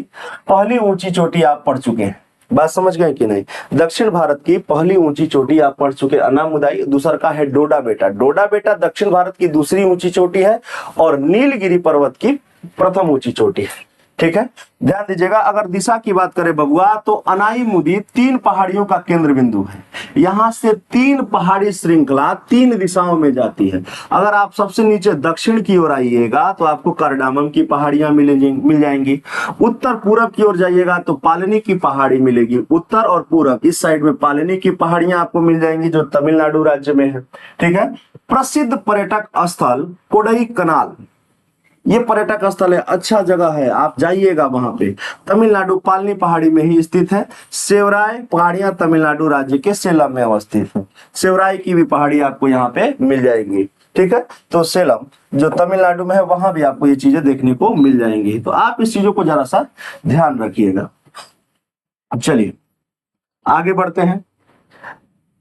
पहली ऊंची चोटी आप पढ़ चुके हैं। बात समझ गए कि नहीं? दक्षिण भारत की पहली ऊंची चोटी आप पढ़ चुके, अन्नामुदाई। दूसरा का है डोडा बेटा। डोडा बेटा दक्षिण भारत की दूसरी ऊंची चोटी है और नीलगिरी पर्वत की प्रथम ऊंची चोटी है, ठीक है। ध्यान दीजिएगा, अगर दिशा की बात करें बबुआ, तो अनायमुदी 3 पहाड़ियों का केंद्र बिंदु है। यहां से 3 पहाड़ी श्रृंखला 3 दिशाओं में जाती है। अगर आप सबसे नीचे दक्षिण की ओर आइएगा तो आपको कार्डामम की पहाड़ियां मिल जाएंगी। उत्तर पूरब की ओर जाइएगा तो पालनी की पहाड़ी मिलेगी। उत्तर और पूरब इस साइड में पालनी की पहाड़ियां आपको मिल जाएंगी, जो तमिलनाडु राज्य में है, ठीक है। प्रसिद्ध पर्यटक स्थल कोडई कनाल, ये पर्यटक स्थल है, अच्छा जगह है, आप जाइएगा वहां पे। तमिलनाडु पालनी पहाड़ी में ही स्थित है। सेवराय पहाड़ियां तमिलनाडु राज्य के सेलम में अवस्थित है। सेवराय की भी पहाड़ी आपको यहाँ पे मिल जाएगी, ठीक है। तो सेलम जो तमिलनाडु में है, वहां भी आपको ये चीजें देखने को मिल जाएंगी। तो आप इस चीजों को जरा सा ध्यान रखिएगा। चलिए आगे बढ़ते हैं।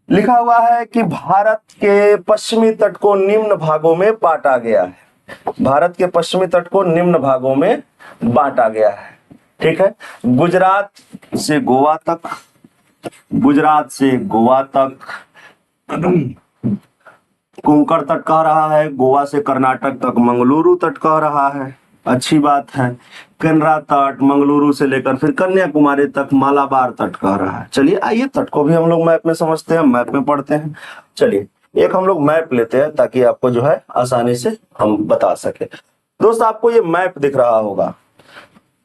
लिखा हुआ है कि भारत के पश्चिमी तट को निम्न भागों में बांटा गया है। भारत के पश्चिमी तट को निम्न भागों में बांटा गया है, ठीक है। गुजरात से गोवा तक, गुजरात से गोवा तक कोंकण तट कह रहा है। गोवा से कर्नाटक तक मंगलुरु तट कह रहा है, अच्छी बात है। केनरा तट मंगलुरु से लेकर फिर कन्याकुमारी तक मालाबार तट कह रहा है। चलिए आइए तट को भी हम लोग मैप में समझते हैं, मैप में पढ़ते हैं। चलिए एक हम लोग मैप लेते हैं ताकि आपको जो है आसानी से हम बता सके। दोस्त आपको ये मैप दिख रहा होगा,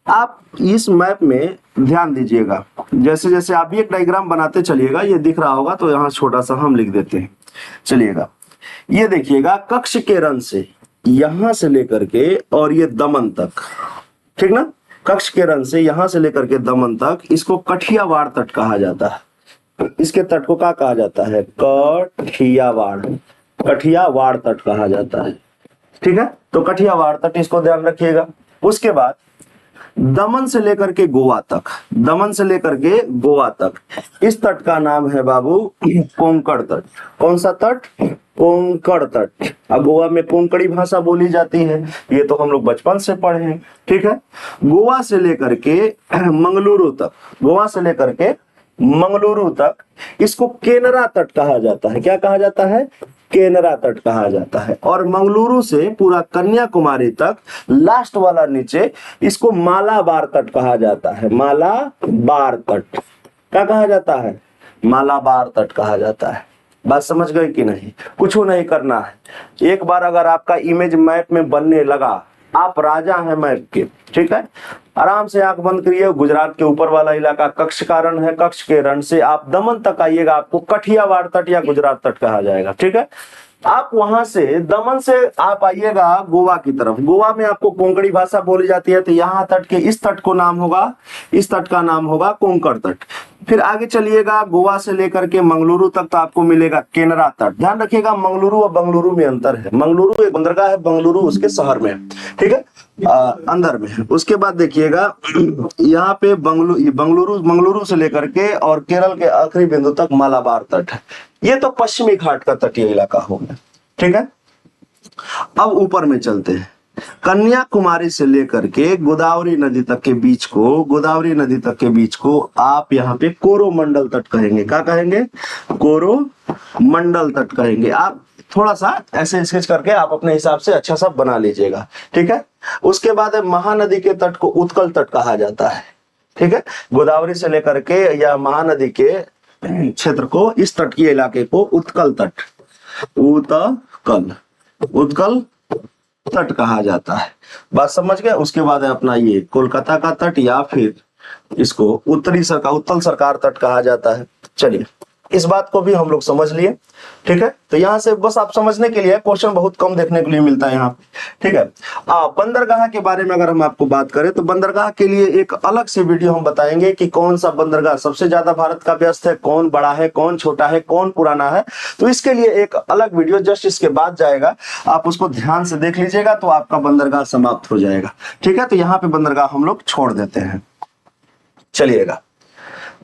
आप इस मैप में ध्यान दीजिएगा। जैसे जैसे आप एक डायग्राम बनाते चलिएगा, ये दिख रहा होगा, तो यहाँ छोटा सा हम लिख देते हैं। चलिएगा, ये देखिएगा, कक्ष के रन से यहां से लेकर के और ये दमन तक, ठीक ना। कक्ष के रन से यहां से लेकर के दमन तक, इसको कठियावाड़ तट कहा जाता है। इसके तट को क्या कहा जाता है? कठियावाड़, कठियावाड़ तट कहा जाता है। ठीक है, तो कठियावाड़ तट, इसको ध्यान रखिएगा। उसके बाद दमन से लेकर के गोवा तक, दमन से लेकर के गोवा तक, इस तट का नाम है बाबू कोंकण तट। कौन सा तट? कोंकण तट। अब गोवा में कोंकणी भाषा बोली जाती है, ये तो हम लोग बचपन से पढ़े हैं। ठीक है, गोवा से लेकर के मंगलुरु तक, गोवा से लेकर के मंगलुरु तक इसको केनरा तट कहा जाता है। क्या कहा जाता है? केनरा तट कहा जाता है। और मंगलुरु से पूरा कन्याकुमारी तक लास्ट वाला नीचे, इसको मालाबार तट कहा जाता है। मालाबार तट क्या कहा जाता है? मालाबार तट कहा जाता है। बात समझ गए कि नहीं? कुछ नहीं करना है। एक बार अगर आपका इमेज मैप में बनने लगा, आप राजा हैं मैप के। ठीक है, आराम से आंख बंद करिए। गुजरात के ऊपर वाला इलाका कच्छ का रण है, कच्छ के रण से आप दमन तक आइएगा, आपको कठियावाड़ तट या गुजरात तट कहा जाएगा। ठीक है, आप वहां से दमन से आप आइएगा गोवा की तरफ, गोवा में आपको कोंकणी भाषा बोली जाती है, तो यहाँ तट के इस तट को नाम होगा, इस तट का नाम होगा कोंकण तट। फिर आगे चलिएगा गोवा से लेकर के मंगलुरु तक, तो आपको मिलेगा केनरा तट। ध्यान रखिएगा, मंगलुरु और बंगलुरु में अंतर है। मंगलुरु एक बंदरगाह है, बंगलुरु उसके शहर में है। ठीक है, अंदर में है। उसके बाद देखिएगा यहाँ पे मंगलुरु से लेकर के और केरल के आखिरी बिंदु तक मालाबार तट है। ये तो पश्चिमी घाट का तटीय इलाका हो गया। ठीक है, अब ऊपर में चलते हैं। कन्याकुमारी से लेकर के गोदावरी नदी तक के बीच को, गोदावरी नदी तक के बीच को आप यहाँ पे कोरोमंडल तट कहेंगे। क्या कहेंगे? कोरोमंडल तट कहेंगे। आप थोड़ा सा ऐसे स्केच करके आप अपने हिसाब से अच्छा सा बना लीजिएगा। ठीक है, उसके बाद महानदी के तट को उत्कल तट कहा जाता है। ठीक है, गोदावरी से लेकर के या महानदी के क्षेत्र को, इस तटीय इलाके को उत्कल तट, उत्कल तट कहा जाता है। बात समझ गए? उसके बाद है अपना ये कोलकाता का तट, या फिर इसको उत्तरी सरकार, उत्तल सरकार तट कहा जाता है। चलिए, इस बात को भी हम लोग समझ लिए। ठीक है, तो यहाँ से बस आप समझने के लिए, क्वेश्चन बहुत कम देखने के लिए मिलता है यहाँ पे। ठीक है, बंदरगाह के बारे में अगर हम आपको बात करें, तो बंदरगाह के लिए एक अलग से वीडियो हम बताएंगे कि कौन सा बंदरगाह सबसे ज्यादा भारत का व्यस्त है, कौन बड़ा है, कौन छोटा है, कौन पुराना है। तो इसके लिए एक अलग वीडियो जस्ट इसके बाद जाएगा, आप उसको ध्यान से देख लीजिएगा, तो आपका बंदरगाह समाप्त हो जाएगा। ठीक है, तो यहाँ पे बंदरगाह हम लोग छोड़ देते हैं। चलिएगा,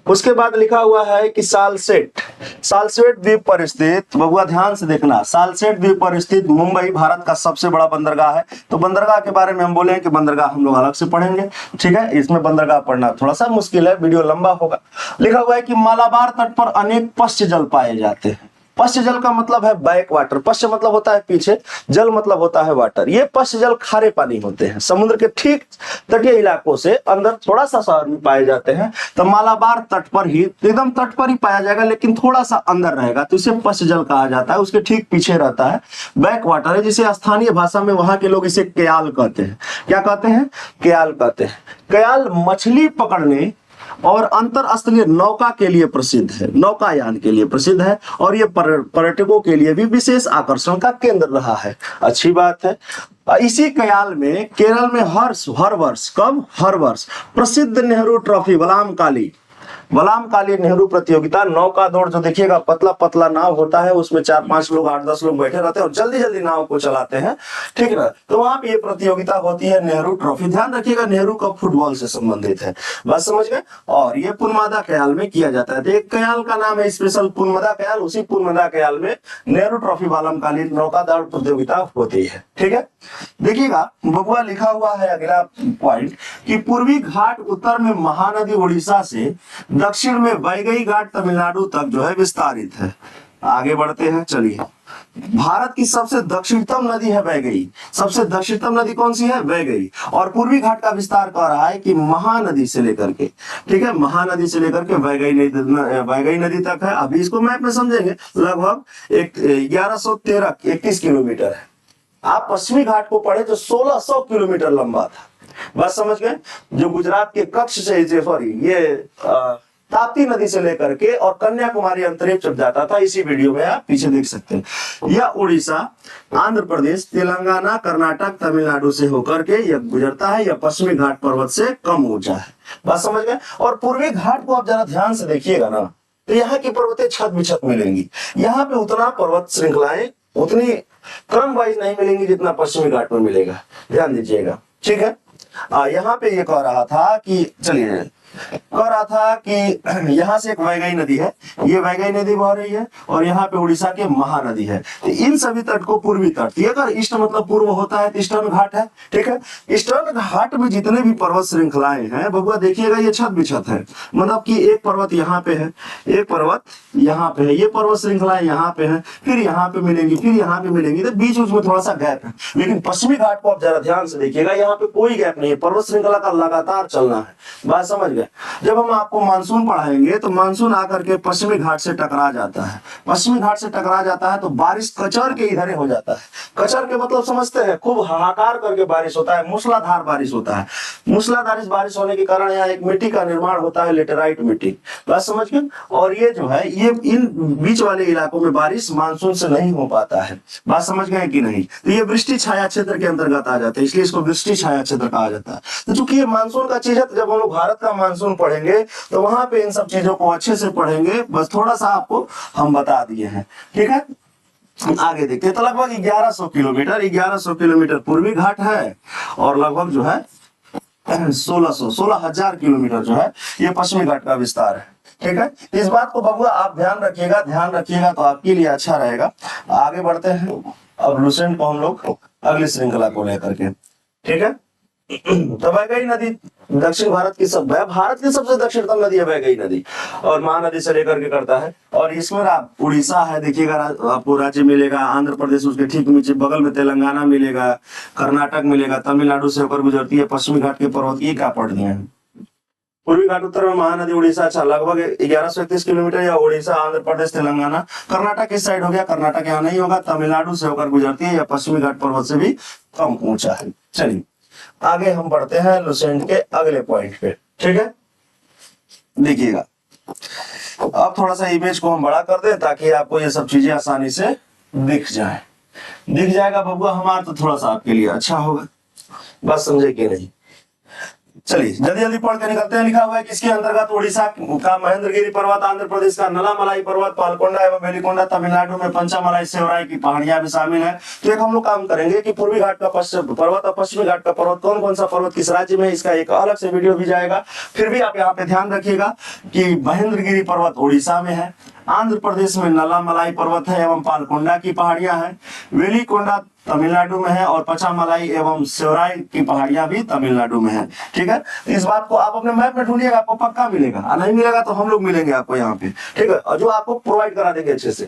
उसके बाद लिखा हुआ है कि सालसेट, सालसेट द्वीप पर स्थित, बबुआ ध्यान से देखना, सालसेट द्वीप पर स्थित मुंबई भारत का सबसे बड़ा बंदरगाह है। तो बंदरगाह के बारे में हम बोले कि बंदरगाह हम लोग अलग से पढ़ेंगे। ठीक है, इसमें बंदरगाह पढ़ना थोड़ा सा मुश्किल है, वीडियो लंबा होगा। लिखा हुआ है कि मालाबार तट पर अनेक पश्च जल पाए जाते हैं। पश्च जल का मतलब है बैक वाटर। पश्च मतलब होता है पीछे, जल मतलब होता है वाटर। ये पश्च जल खारे पानी होते हैं, समुद्र के ठीक तटीय इलाकों से अंदर थोड़ा सा शहर में पाए जाते हैं। तो मालाबार तट पर ही, एकदम तट पर ही पाया जाएगा, लेकिन थोड़ा सा अंदर रहेगा, तो इसे पश्च जल कहा जाता है। उसके ठीक पीछे रहता है बैक वाटर है, जिसे स्थानीय भाषा में वहां के लोग इसे क्याल कहते हैं। क्या कहते हैं? क्याल कहते हैं। क्याल मछली पकड़ने और अंतरस्थलीय नौका के लिए प्रसिद्ध है, नौकायान के लिए प्रसिद्ध है, और ये पर्यटकों के लिए भी विशेष आकर्षण का केंद्र रहा है। अच्छी बात है। इसी क्याल में केरल में हर वर्ष प्रसिद्ध नेहरू ट्रॉफी, वलामकाली नेहरू प्रतियोगिता, नौका दौड़, जो देखिएगा पतला पतला नाव होता है, उसमें 4-5 लोग 8-10 लोग बैठे रहते हैं और जल्दी जल्दी नाव को चलाते हैं। ठीक है ना, तो वहां पे ये प्रतियोगिता होती है, नेहरू ट्रॉफी। ध्यान रखिएगा, नेहरू कप फुटबॉल से संबंधित है। बस समझ गए? और ये पुनमदा क्याल में किया जाता है। तो एक क्याल का नाम है स्पेशल पुनमदा क्याल, उसी पुनमदा क्याल में नेहरू ट्रॉफी वालमकालीन नौका दौड़ प्रतियोगिता होती है। ठीक है, देखिएगा बबुआ लिखा हुआ है अगला पॉइंट कि पूर्वी घाट उत्तर में महानदी उड़ीसा से, दक्षिण में वैगई घाट तमिलनाडु तक जो है विस्तारित है। आगे बढ़ते हैं, चलिए। भारत की सबसे दक्षिणतम नदी है वैगई। सबसे दक्षिणतम नदी कौन सी है? वैगई। और पूर्वी घाट का विस्तार कर रहा है कि महानदी से लेकर के, ठीक है, महानदी से लेकर के वैगई नदी तक है। अभी इसको मैप में समझेंगे, लगभग 1113-21 किलोमीटर है। आप पश्चिमी घाट को पढ़े तो 1600 किलोमीटर लंबा था। बस समझ गए? जो गुजरात के कच्छ से, सॉरी, ये ताप्ती नदी से लेकर के और कन्याकुमारी अंतरिक्ष जब जाता था, इसी वीडियो में आप पीछे देख सकते हैं। यह उड़ीसा, आंध्र प्रदेश, तेलंगाना, कर्नाटक, तमिलनाडु से होकर के यह गुजरता है। यह पश्चिमी घाट पर्वत से कम ऊंचा है। बात समझ गए? और पूर्वी घाट को आप जरा ध्यान से देखिएगा ना, तो यहाँ की पर्वतें छत बिछत मिलेंगी। यहाँ पे उतना पर्वत श्रृंखलाएं उतनी क्रम वाइज नहीं मिलेंगी जितना पश्चिमी घाट में मिलेगा, ध्यान दीजिएगा, ठीक है। यहाँ पे ये कह रहा था कि चलिए कह रहा था कि यहाँ से एक वैगई नदी है, ये वैगई नदी बह रही है और यहाँ पे उड़ीसा के महानदी है। तो इन सभी तट को पूर्वी तट, ये अगर ईस्ट मतलब पूर्व होता है तो ईस्टर्न घाट है, ठीक है। ईस्टर्न घाट में जितने भी पर्वत श्रृंखलाएं हैं बबुआ देखिएगा ये छत बिछत है, मतलब कि एक पर्वत यहाँ पे है, एक पर्वत यहाँ पे है, ये पर्वत श्रृंखलाएं यहाँ पे है, फिर यहाँ पे मिलेंगी, फिर यहाँ पे मिलेंगी, तो बीच में थोड़ा सा गैप है। लेकिन पश्चिमी घाट को आप जरा ध्यान से देखिएगा, यहाँ पे कोई गैप नहीं है, पर्वत श्रृंखला का लगातार चलना है, बात समझ गए। जब हम आपको मानसून पढ़ाएंगे तो मानसून आकर के पश्चिमी घाट से टकरा जाता है, पश्चिमी घाट से टकरा जाता है तो बारिश कचर के इधर हो जाता है। कचर के मतलब समझते हैं, खूब हाहाकार करके बारिश होता है, मूसलाधार बारिश होता है। मूसलाधार बारिश होने के कारण यहाँ एक मिट्टी का निर्माण होता है, लेटेराइट मिट्टी, बात समझ गए। और ये जो है ये इन बीच वाले इलाकों में बारिश मानसून से नहीं हो पाता है, बात समझ गए कि नहीं। तो ये वृष्टि छाया क्षेत्र के अंतर्गत आ जाता है, इसलिए इसको वृष्टि छाया क्षेत्र कहा जाता है। तो चूंकि ये मानसून का चीज है, तो जब हम लोग भारत का मानसून पढ़ेंगे तो वहां पे इन सब चीजों को अच्छे से पढ़ेंगे, बस थोड़ा सा आपको हम बता दिए हैं, ठीक है। आगे देखते हैं, तो लगभग 1100 किलोमीटर 1100 किलोमीटर पूर्वी घाट है और लगभग जो है 16,000 किलोमीटर जो है ये पश्चिमी घाट का विस्तार है, ठीक है। इस बात को बबुआ आप ध्यान रखिएगा तो आपके लिए अच्छा रहेगा। आगे बढ़ते हैं, अब लुसेंट को हम लोग अगली श्रृंखला को लेकर के, ठीक है। तो वैगई नदी दक्षिण भारत की सबसे दक्षिणतम नदी है वैगई नदी, और महानदी से लेकर के करता है। और इसमें आप उड़ीसा है देखिएगा, आपको राज्य मिलेगा, आंध्र प्रदेश उसके ठीक नीचे बगल में तेलंगाना मिलेगा, कर्नाटक मिलेगा, तमिलनाडु से होकर गुजरती है। पश्चिमी घाट के पर्वत ये क्या पढ़ दिए हैं, पूर्वी घाट उत्तर में महानदी उड़ीसा, अच्छा लगभग 1131 किलोमीटर, या उड़ीसा आंध्र प्रदेश तेलंगाना, कर्नाटक इस साइड हो गया, कर्नाटक यहाँ नहीं होगा, तमिलनाडु से होकर गुजरती है, या पश्चिमी घाट पर्वत से भी कम ऊंचा है। चलिए आगे हम बढ़ते हैं लुसेंट के अगले पॉइंट पे, ठीक है। देखिएगा अब थोड़ा सा इमेज को हम बड़ा कर दें ताकि आपको ये सब चीजें आसानी से दिख जाएगा बबुआ हमारा, तो थोड़ा सा आपके लिए अच्छा होगा, बात समझे कि नहीं। चलिए जल्दी जल्दी पढ़ के निकलते हैं। लिखा हुआ है कि इसके अंतर्गत उड़ीसा का महेंद्रगिरी पर्वत, आंध्र प्रदेश का नलामलाई पर्वत, पालकोंडा एवं वेलिकोंडा, तमिलनाडु में पंचामलाई सेवराई की पहाड़ियां भी शामिल है। तो एक हम लोग काम करेंगे कि पूर्वी घाट का पर्वत और पश्चिमी घाट का पर्वत कौन कौन सा पर्वत किस राज्य में है, इसका एक अलग से वीडियो भी जाएगा। फिर भी आप यहाँ पे ध्यान रखिएगा कि महेंद्रगिरी पर्वत उड़ीसा में है, आंध्र प्रदेश में नलामलाई पर्वत है एवं पालकोंडा की पहाड़ियां हैं, वेलिकोंडा तमिलनाडु में है और पचामलाई एवं सेवराई की पहाड़ियां भी तमिलनाडु में है, ठीक है। इस बात को आप अपने मैप में ढूंढिएगा, आपको पक्का मिलेगा, और नहीं मिलेगा तो हम लोग मिलेंगे आपको यहाँ पे, ठीक है, और जो आपको प्रोवाइड करा देंगे अच्छे से।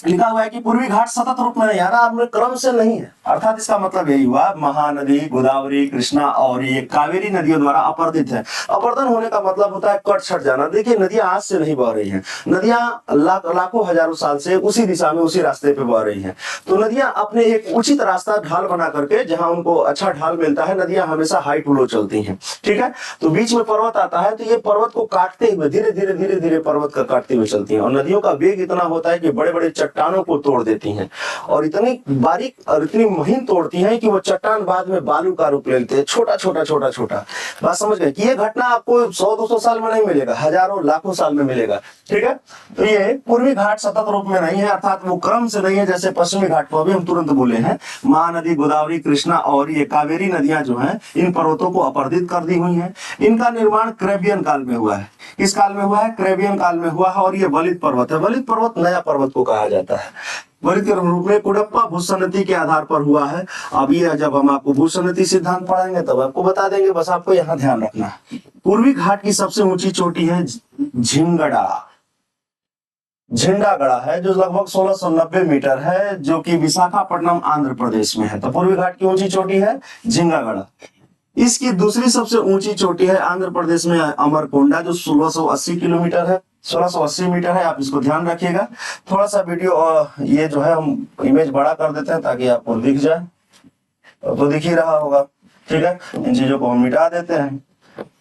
लिखा हुआ है कि पूर्वी घाट सतत रूप में नहीं आ रहा, आपने क्रम से नहीं है, अर्थात इसका मतलब यही हुआ महानदी, गोदावरी, कृष्णा और ये कावेरी नदियों द्वारा अपर्दित है। अपर्दन होने का मतलब होता है कट छट जाना। देखिए नदियां आज से नहीं बह रही हैं, नदियां लाखों हजारों साल से उसी दिशा में उसी रास्ते पे बह रही हैं। तो नदियां अपने एक उचित रास्ता ढाल बना करके, जहां उनको अच्छा ढाल मिलता है, नदियां हमेशा हाई टू लो चलती हैं, ठीक है। तो बीच में पर्वत आता है तो ये पर्वत को काटते हुए धीरे धीरे पर्वत का काटते हुए चलती है, और नदियों का वेग इतना होता है कि बड़े बड़े चट्टानों को तोड़ देती हैं, और इतनी बारीक और इतनी महीन तोड़ती हैं कि वो चट्टान बाद में बालू का रूप ले लेते हैं, छोटा। बात समझ गए कि ये घटना आपको 100-200 साल में नहीं मिलेगा, हजारों लाखों साल में मिलेगा, ठीक है। तो ये पूर्वी घाट सतत रूप में नहीं है, अर्थात वो क्रम से नहीं है जैसे पश्चिमी घाट को अभी हम तुरंत बोले हैं। महानदी, गोदावरी, कृष्णा और ये कावेरी नदियां जो हैं इन पर्वतों को अपर्दित कर दी हुई हैं। इनका निर्माण कैरेबियन काल में हुआ है। किस काल में हुआ है? कैरेबियन काल में हुआ है। और ये वलित पर्वत है। वलित पर्वत नया पर्वत को कहा जाता है। वलित के रूप में कुडप्पा भूसन्नति के आधार पर हुआ है। अब ये जब हम आपको भूसन्नति सिद्धांत पढ़ाएंगे तब आपको बता देंगे, बस आपको यहाँ ध्यान रखना है। पूर्वी घाट की सबसे ऊंची चोटी है झिंडागड़ा है, जो लगभग 1690 मीटर है, जो कि विशाखापट्टनम आंध्र प्रदेश में है। तो पूर्वी घाट की ऊंची चोटी है झिंगागड़ा। इसकी दूसरी सबसे ऊंची चोटी है आंध्र प्रदेश में अमरकोंडा, जो 1680 किलोमीटर है, 1680 मीटर है। आप इसको ध्यान रखिएगा। थोड़ा सा वीडियो ये जो है हम इमेज बड़ा कर देते हैं ताकि आपको दिख जाए, तो दिख ही रहा होगा, ठीक है। इन चीजों को हम मिटा देते हैं,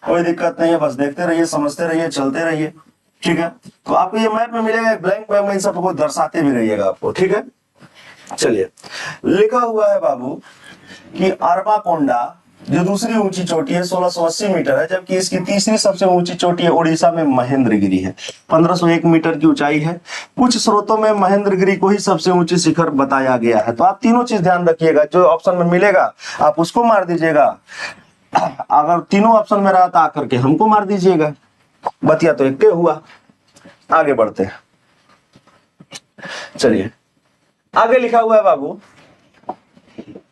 कोई दिक्कत नहीं है, बस देखते रहिए, समझते रहिए, चलते रहिए, ठीक है। तो आपको ये मैप में मिलेगा, ब्लैंक मैप में इन सबको दर्शाते भी रहिएगा आपको, ठीक है। चलिए, लिखा हुआ है बाबू कि अरबाकोंडा जो दूसरी ऊंची चोटी है 1680 मीटर है, जबकि इसकी तीसरी सबसे ऊंची चोटी है उड़ीसा में महेंद्रगिरी है, 1501 मीटर की ऊंचाई है। कुछ स्रोतों में महेंद्रगिरी को ही सबसे ऊंची शिखर बताया गया है। तो आप तीनों चीज ध्यान रखिएगा, जो ऑप्शन में मिलेगा आप उसको मार दीजिएगा, अगर तीनों ऑप्शन में रहा तो आकर के हमको मार दीजिएगा। बतिया तो एक हुआ। आगे बढ़ते हैं, चलिए आगे लिखा हुआ है बाबू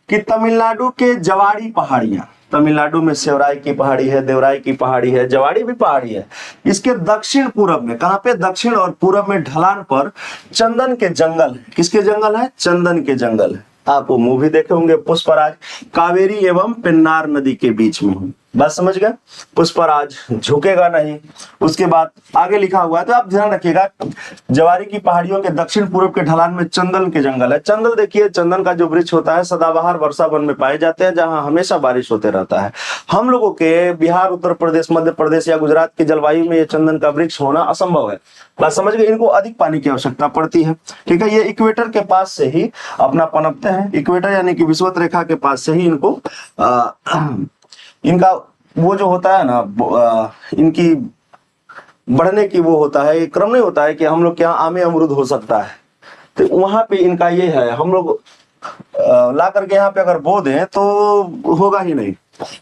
कि तमिलनाडु के जवाड़ी पहाड़ियां, तमिलनाडु में सेवराई की पहाड़ी है, देवराई की पहाड़ी है, जवाड़ी भी पहाड़ी है। इसके दक्षिण पूरब में, कहां पे, दक्षिण और पूरब में ढलान पर चंदन के जंगल है। किसके जंगल है? चंदन के जंगल है। आप वो मूवी देखे होंगे पुष्पराज, कावेरी एवं पेन्नार नदी के बीच में है। बात समझ गए? पुष्पराज झुकेगा नहीं। उसके बाद आगे लिखा हुआ है, तो आप ध्यान रखिएगा, जवारी की पहाड़ियों के दक्षिण पूर्व के ढलान में चंदन के जंगल है। चंदन देखिए, चंदन का जो वृक्ष होता है सदाबहार वर्षा वन में पाए जाते हैं, जहां हमेशा बारिश होते रहता है। हम लोगों के बिहार, उत्तर प्रदेश, मध्य प्रदेश या गुजरात की जलवायु में ये चंदन का वृक्ष होना असंभव है। बात समझ गए? इनको अधिक पानी की आवश्यकता पड़ती है। ठीक है, ये इक्वेटर के पास से ही अपना पनपते हैं। इक्वेटर यानी कि विषुवत रेखा के पास से ही इनको इनका वो जो होता है ना, इनकी बढ़ने की वो होता है, क्रम नहीं होता है कि हम लोग के यहाँ आमे अमरूद हो सकता है, तो वहां पे इनका ये है। हम लोग ला करके यहाँ पे अगर बो दें तो होगा ही नहीं।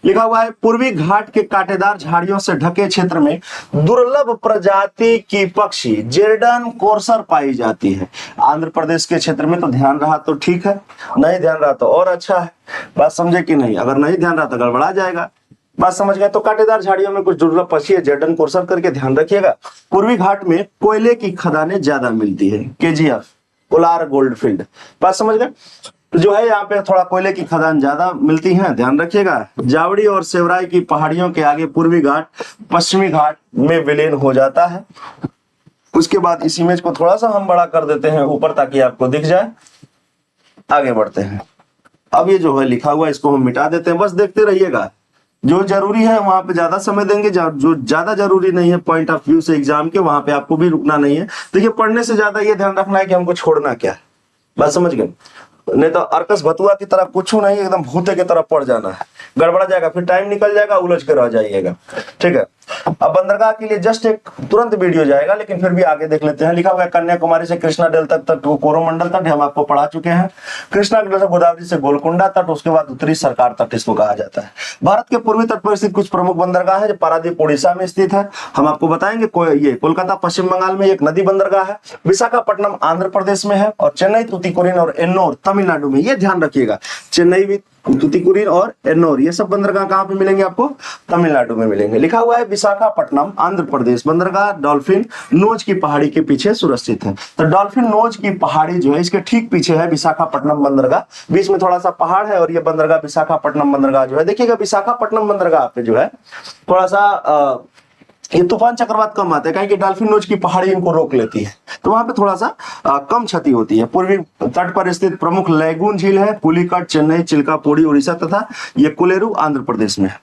लिखा हुआ है, पूर्वी घाट के कांटेदार झाड़ियों से ढके क्षेत्र में दुर्लभ प्रजाति की पक्षी जेरडन कोर्सर पाई जाती है। आंध्र प्रदेश के क्षेत्र में तो ध्यान रहा तो ठीक है, नहीं ध्यान रहा तो और अच्छा है। बात समझे कि नहीं? अगर नहीं ध्यान रहा तो गड़बड़ा जाएगा। बात समझ गए? तो कांटेदार झाड़ियों में कुछ दुर्लभ पक्षी है, जेरडन कोर्सर करके ध्यान रखिएगा। पूर्वी घाट में कोयले की खदानें ज्यादा मिलती है, केजीएफ, कोलार गोल्डफील्ड। बात समझ गए? जो है यहाँ पे थोड़ा कोयले की खदान ज्यादा मिलती हैं, ध्यान रखिएगा। जावड़ी और सेवराई की पहाड़ियों के आगे पूर्वी घाट पश्चिमी घाट में विलीन हो जाता है। उसके बाद इस इमेज को थोड़ा सा हम बड़ा कर देते हैं ऊपर, ताकि आपको दिख जाए। आगे बढ़ते हैं। अब ये जो है लिखा हुआ इसको हम मिटा देते हैं, बस देखते रहिएगा। जो जरूरी है वहां पे ज्यादा समय देंगे, जो ज्यादा जरूरी नहीं है पॉइंट ऑफ व्यू से एग्जाम के, वहां पे आपको भी रुकना नहीं है। देखिए, पढ़ने से ज्यादा ये ध्यान रखना है कि हमको छोड़ना क्या है। बात समझ गए? नहीं तो अर्कस भतुआ की तरह कुछ नहीं, एकदम भूते की तरह पड़ जाना है, गड़बड़ा जाएगा, फिर टाइम निकल जाएगा, उलझ के रह जाइएगा। ठीक है, अब बंदरगाह के लिए जस्ट एक तुरंत वीडियो जाएगा, लेकिन फिर भी आगे देख लेते हैं। लिखा हुआ है, कन्याकुमारी से कृष्णा डेल्टा तक कोरोमंडल तट हम आपको पढ़ा चुके हैं। कृष्णा से गोदावरी से गोलकुंडा तट, उसके बाद उत्तरी सरकार तट इसको कहा जाता है। भारत के पूर्वी तट पर स्थित कुछ प्रमुख बंदरगाह है, जो पारादीप उड़ीसा में स्थित है, हम आपको बताएंगे। ये कोलकाता पश्चिम बंगाल में एक नदी बंदरगाह है, विशाखापट्टनम आंध्र प्रदेश में है, और चेन्नई, तूतीकोरिन और एन्नोर तमिलनाडु में। ये ध्यान रखिएगा, चेन्नई भी, तूतीकोरिन और एन्नोर, ये सब बंदरगाह कहां पे मिलेंगे आपको? तमिलनाडु में मिलेंगे। लिखा हुआ है, विशाखापट्टनम आंध्र प्रदेश बंदरगाह डॉल्फिन नोज की पहाड़ी के पीछे सुरक्षित है। तो डॉल्फिन नोज की पहाड़ी जो है इसके ठीक पीछे है विशाखापट्टनम बंदरगाह, बीच में थोड़ा सा पहाड़ है, और ये बंदरगाह विशाखापट्टनम बंदरगाह जो है, देखिएगा विशाखापट्टनम बंदरगाह पे जो है थोड़ा सा ये तूफान चक्रवात कम आता है, कहीं कि डॉल्फिन नोज की पहाड़ी इनको रोक लेती है, तो वहां पे थोड़ा सा कम क्षति होती है। पूर्वी तट पर स्थित प्रमुख लैगून झील है पुलिकट, चेन्नई, चिल्कापूड़ी उड़ीसा, तथा ये कुलेरू आंध्र प्रदेश में है।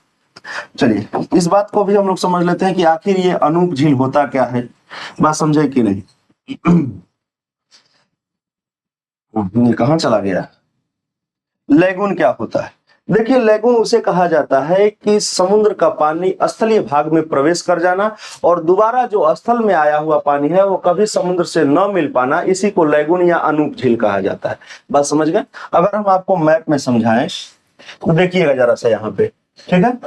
चलिए, इस बात को भी हम लोग समझ लेते हैं कि आखिर ये अनूप झील होता क्या है। बात समझे कि नहीं? ये कहां चला गया? लैगून क्या होता है? देखिए, लैगून उसे कहा जाता है कि समुद्र का पानी स्थलीय भाग में प्रवेश कर जाना, और दोबारा जो स्थल में आया हुआ पानी है वो कभी समुद्र से न मिल पाना, इसी को लैगून या अनूप झील कहा जाता है। बात समझ गए? अगर हम आपको मैप में समझाएं तो देखिएगा जरा सा यहाँ पे, ठीक है,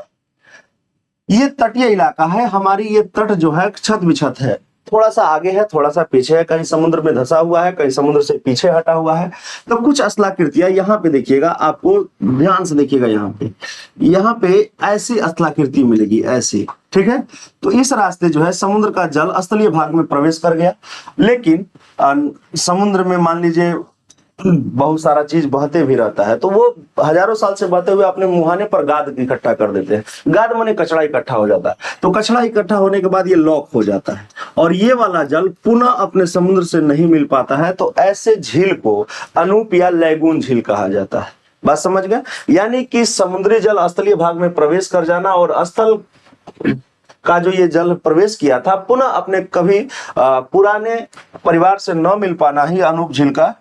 ये तटीय इलाका है, हमारी ये तट जो है छत बिछत है, थोड़ा सा आगे है, थोड़ा सा पीछे है, कहीं समुद्र में धंसा हुआ है, कहीं समुद्र से पीछे हटा हुआ है। तो कुछ स्थलाकृतियां यहाँ पे देखिएगा, आपको ध्यान से देखिएगा, यहाँ पे ऐसी स्थलाकृति मिलेगी, ऐसी। ठीक है, तो इस रास्ते जो है समुद्र का जल स्थलीय भाग में प्रवेश कर गया, लेकिन समुद्र में मान लीजिए बहुत सारा चीज बहते भी रहता है, तो वो हजारों साल से बहते हुए अपने मुहाने पर गाद इकट्ठा कर देते हैं। गाद माने कचरा इकट्ठा हो जाता है, तो कचरा इकट्ठा होने के बाद ये लॉक हो जाता है, और ये वाला जल पुनः अपने समुद्र से नहीं मिल पाता है, तो ऐसे झील को अनूप या लैगून झील कहा जाता है। बात समझ गए? यानी कि समुद्री जल स्थलीय भाग में प्रवेश कर जाना, और स्थल का जो ये जल प्रवेश किया था पुनः अपने कभी पुराने परिवार से न मिल पाना ही अनूप झील का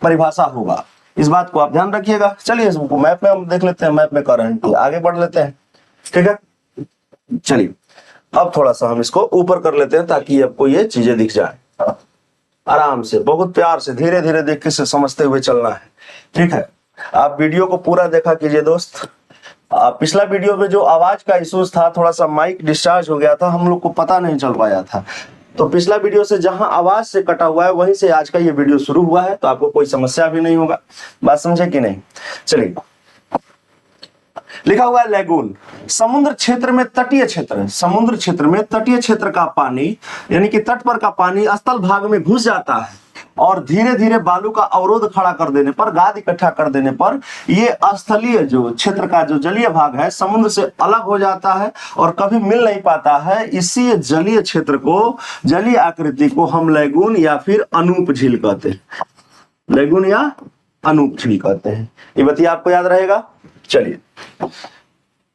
परिभाषा होगा। इस बात को आप ध्यान रखिएगा। चलिए इसको मैप में हम देख लेते हैं, मैप में कर रहे हैं, आगे बढ़ लेते हैं। ठीक है, चलिए अब थोड़ा सा हम इसको ऊपर कर लेते हैं ताकि आपको ये चीजें दिख जाए। आराम से, बहुत प्यार से, धीरे धीरे देख के से समझते हुए चलना है। ठीक है, आप वीडियो को पूरा देखा कीजिए दोस्त। पिछला वीडियो में जो आवाज का इश्यूज था, थोड़ा सा माइक डिस्चार्ज हो गया था, हम लोग को पता नहीं चल पाया था। तो पिछला वीडियो से जहां आवाज से कटा हुआ है वहीं से आज का ये वीडियो शुरू हुआ है, तो आपको कोई समस्या भी नहीं होगा। बात समझे कि नहीं? चलिए, लिखा हुआ है लैगून, समुद्र क्षेत्र में तटीय क्षेत्र, समुद्र क्षेत्र में तटीय क्षेत्र का पानी यानी कि तट पर का पानी स्थल भाग में घुस जाता है और धीरे धीरे बालू का अवरोध खड़ा कर देने पर, गाद इकट्ठा कर देने पर ये स्थलीय जो क्षेत्र का जो जलीय भाग है समुद्र से अलग हो जाता है और कभी मिल नहीं पाता है। इसी जलीय क्षेत्र को, जलीय आकृति को हम लैगून या फिर अनूप झील कहते हैं। लैगून या अनूप झील कहते हैं, ये बतिया आपको याद रहेगा। चलिए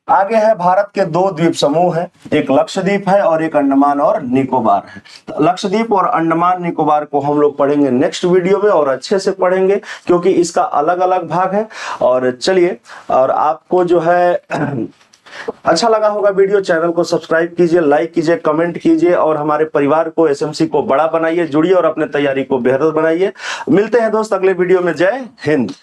आगे है, भारत के दो द्वीप समूह हैं, एक लक्षद्वीप है और एक अंडमान और निकोबार है। तो लक्षद्वीप और अंडमान निकोबार को हम लोग पढ़ेंगे नेक्स्ट वीडियो में और अच्छे से पढ़ेंगे क्योंकि इसका अलग अलग भाग है। और चलिए, और आपको जो है अच्छा लगा होगा वीडियो, चैनल को सब्सक्राइब कीजिए, लाइक कीजिए, कमेंट कीजिए और हमारे परिवार को, एसएमसी को बड़ा बनाइए, जुड़िए और अपने तैयारी को बेहतर बनाइए। मिलते हैं दोस्त अगले वीडियो में। जय हिंद।